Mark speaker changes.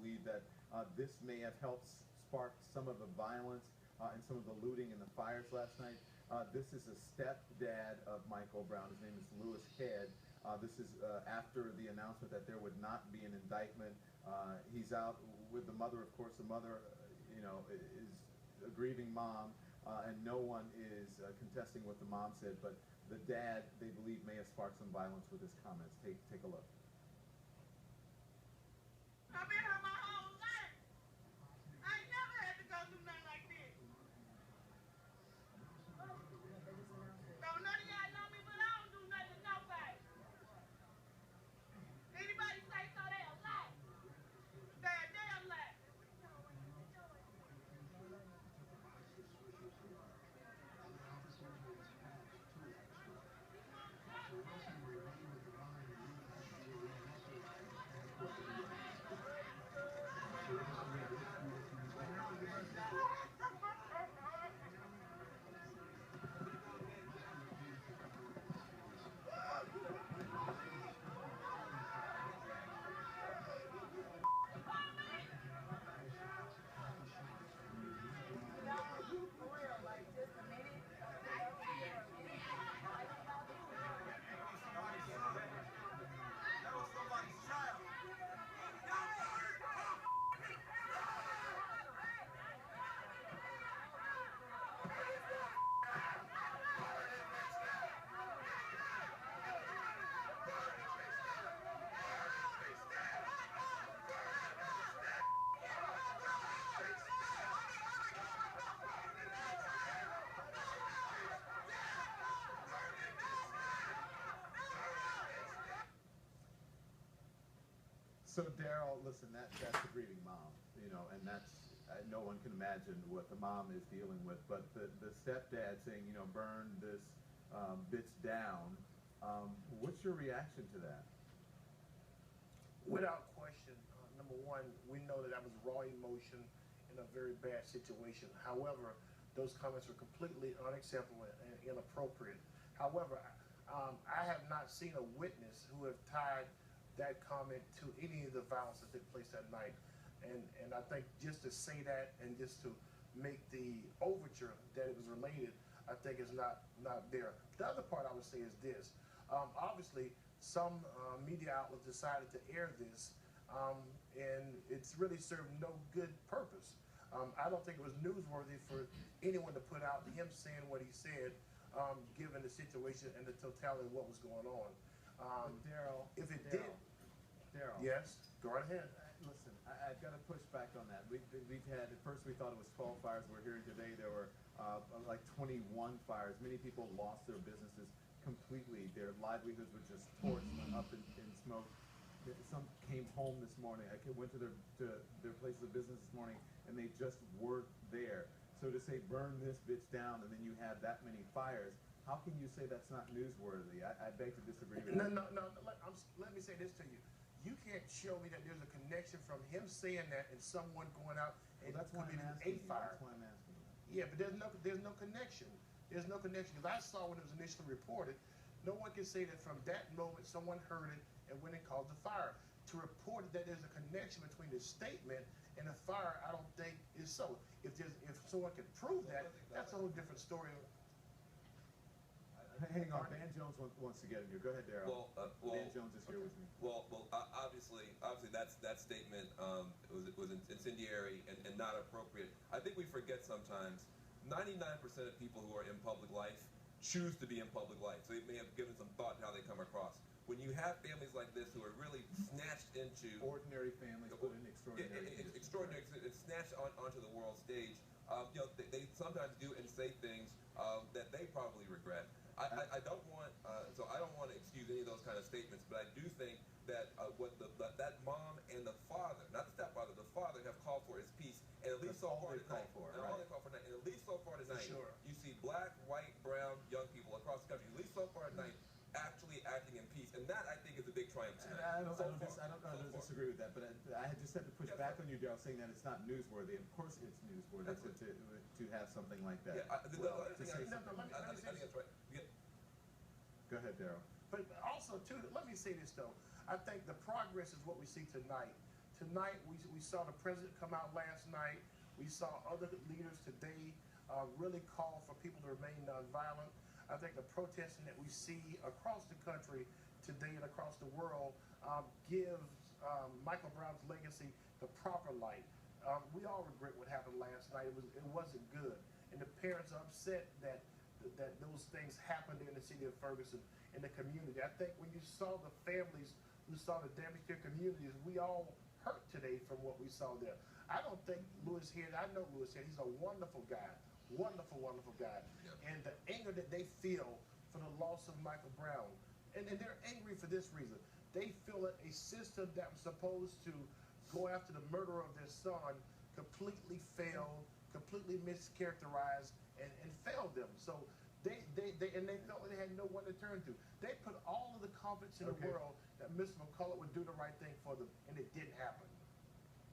Speaker 1: believe that this may have helped spark some of the violence and some of the looting and the fires last night. This is a stepdad of Michael Brown. His name is Lewis Head. This is after the announcement that there would not be an indictment. He's out with the mother, of course. The mother, is a grieving mom, and no one is contesting what the mom said. But the dad, they believe, may have sparked some violence with his comments. Take a look.
Speaker 2: I've been here my whole life. I ain't never had to go through nothing like this. So none of y'all know me, but I don't do nothing to nobody. Anybody say so, they a lie. They a damn lie.
Speaker 3: For real, like just a minute.
Speaker 2: That was somebody's child.
Speaker 1: So Daryl, listen, that's a grieving mom, and that's no one can imagine what the mom is dealing with. But the stepdad saying, burn this bitch down. What's your reaction to that?
Speaker 4: Without question, number one, we know that was raw emotion in a very bad situation. However, those comments were completely unacceptable and inappropriate. However, I have not seen a witness who have tied that comment to any of the violence that took place that night. And I think just to say that and just to make the overture that it was related, I think is not there. The other part I would say is this. Obviously, some media outlets decided to air this, and it's really served no good purpose. I don't think it was newsworthy for anyone to put out him saying what he said, given the situation and the totality of what was going on.
Speaker 1: Daryl,
Speaker 4: if it did,
Speaker 1: Daryl.
Speaker 4: Yes, go right ahead.
Speaker 1: Listen, I've got to push back on that. We've had, at first we thought it was 12 fires. We're hearing today there were like 21 fires. Many people lost their businesses completely. Their livelihoods were just torched up in smoke. Some came home this morning. I went to their places of business this morning, and they just weren't there. So to say burn this bitch down, and then you have that many fires, how can you say that's not newsworthy? I beg to disagree with you.
Speaker 4: No. Let me say this to you. You can't show me that there's a connection from him saying that and someone going out and committing a fire.
Speaker 1: That's why I'm asking you.
Speaker 4: Yeah, but there's no connection. There's no connection. Because I saw when it was initially reported, no one can say that from that moment someone heard it and went and called the fire. To report that there's a connection between the statement and the fire, I don't think is so. If someone can prove that, that's a whole different story.
Speaker 1: Hang on, Van Jones wants to get in here. Go ahead, Daryl. Van Jones is here with me.
Speaker 5: Well, obviously, that statement was incendiary and not appropriate. I think we forget sometimes. 99% of people who are in public life choose to be in public life, so they may have given some thought to how they come across. When you have families like this who are really snatched into
Speaker 1: ordinary families, put in extraordinary,
Speaker 5: it's snatched onto the world stage. They sometimes do and say things that they probably regret. I don't want to excuse any of those kind of statements, but I do think that what that mom and the father, not the stepfather, the father have called for is peace, and at least so far tonight, and at least so far tonight, you see black, white, brown, young people across the country, at least so far tonight, actually acting in peace, and that I think is a big triumph tonight.
Speaker 1: I don't disagree with that, but I just had to push back on you, Daryl, saying that it's not newsworthy. Of course, it's newsworthy to have something like that. Go ahead, Daryl.
Speaker 4: But also, too, let me say this though. I think the progress is what we see tonight. Tonight, we saw the president come out last night. We saw other leaders today really call for people to remain nonviolent. I think the protesting that we see across the country today and across the world gives Michael Brown's legacy the proper light. We all regret what happened last night. It wasn't good, and the parents are upset that those things happened in the city of Ferguson, in the community. I think when you saw the families who saw the damage to their communities, we all hurt today from what we saw there. I don't think Lewis Head, I know Lewis Head, he's a wonderful guy, wonderful guy. Yeah. And the anger that they feel for the loss of Michael Brown, and they're angry for this reason. They feel that a system that was supposed to go after the murderer of their son completely failed, completely mischaracterized, and failed them. So they felt they had no one to turn to. They put all of the confidence in the world that Mr. McCullough would do the right thing for them, and it didn't happen.